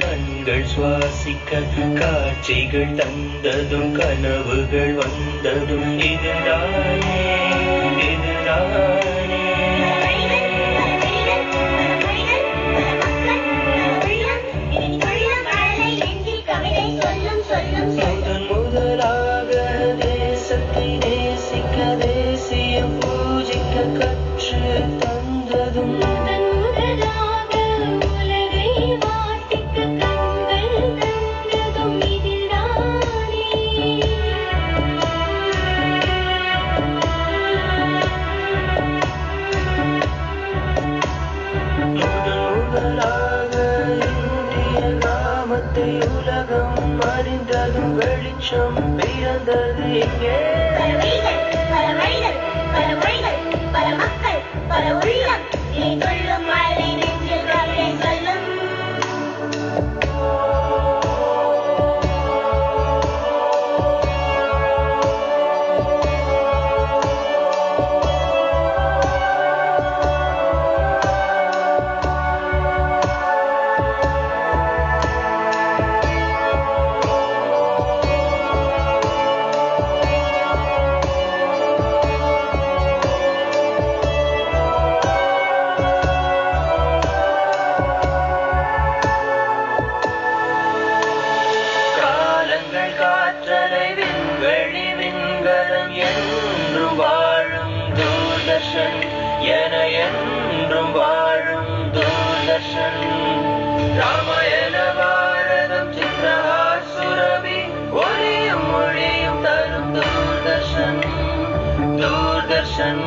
கண்கள் சுவாசிக்க காட்சிகள் தந்ததும் கனவுகள் வந்ததும் இதுதானே இதுதானே முதன் முதலாக தேசத்தை நேசிக்க தேசியம் பூஜிக்க கற்று தந்ததும் உலகம் அறிந்ததும் வெளிச்சம் பிறந்தது எங்கே பல மக்கள் பல உள்ளம் நீ சொல்லும் மழை நெஞ்சில் கவிதை சொல்லும் காற்றலை விண்வெளி விண்கலம் என்றும் வாழும் தூர்தர்ஷன் என என்றும் வாழும் தூர்தர்ஷன் ராமாயண பாரதம் சித்ரஹார் சுரபி ஒளியும் மொழியும் தரும் தூர்தர்ஷன் தூர்தர்ஷன்